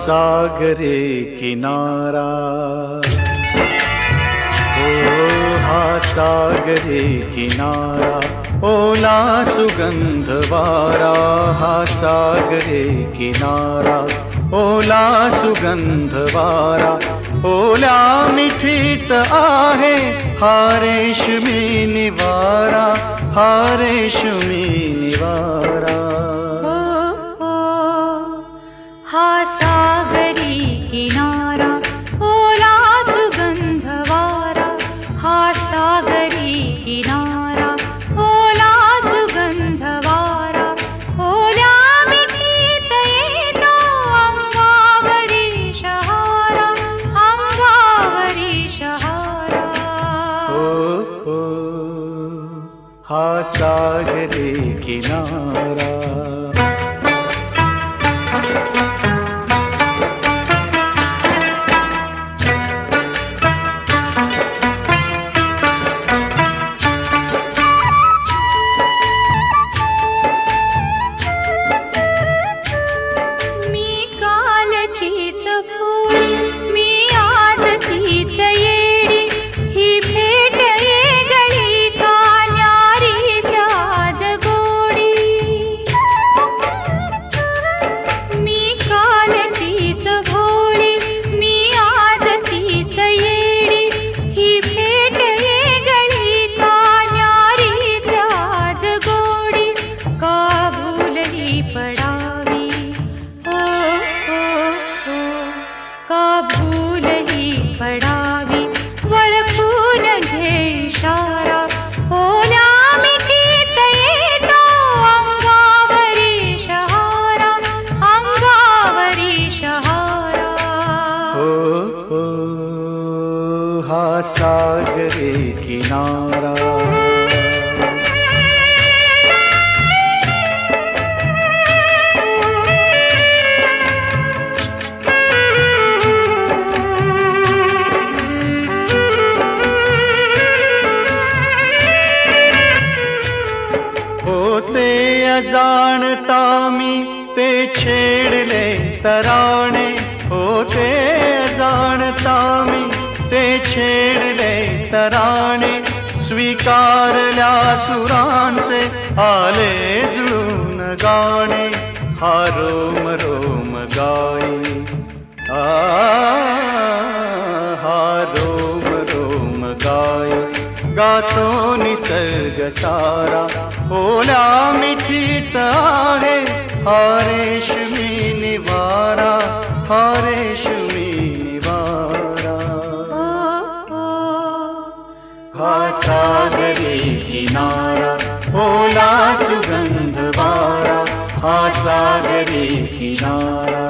सागरे किनारा, ओ हा सागरे किनारा, ओला सुगंध वारा, हा सागरे किनारा, ओला सुगंध वारा, ओल्या मिठीत आहे हा रेशमी निवारा, हा रेशमी निवारा. हा सागरी किनारा, ओला सुगंध वारा, हा सागरी किनारा, ओला सुगंध वारा, ओल्या मिठीत येतो अंगावरी शहारा, अंगावरी शहारा. ओ हा सागरी किनारा. मी आज तीच येडी, ही भेट येगळी का न्यारीच आज गोडी. मी कालचीच भोळी, मी आज तीच येडी, ही भेट येगळी का न्यारीच आज गोडी. का भूलही पडावी, का भूलही पडावी, वळखून घे इशारा, ओल्या मिठीत येतो अंगावरी शहारा, अंगावरी शहारा. हो हा सागरे किनारा. होते अजाणता मी ते छेडले तराणे, होते अजाणता मी ते छेडले तराणे, स्वीकारल्या सुरांचे आले जुळून गाणे, हा रोम रोम गाई, हा रोम रोम गाई, गातो निसर्ग सारा, ओल्या मिठीत आहे हा रेशमी निवारा, हा रेशमी निवारा. हा सागरी किनारा, ओला सुगंध वारा, हा सागरी किनारा.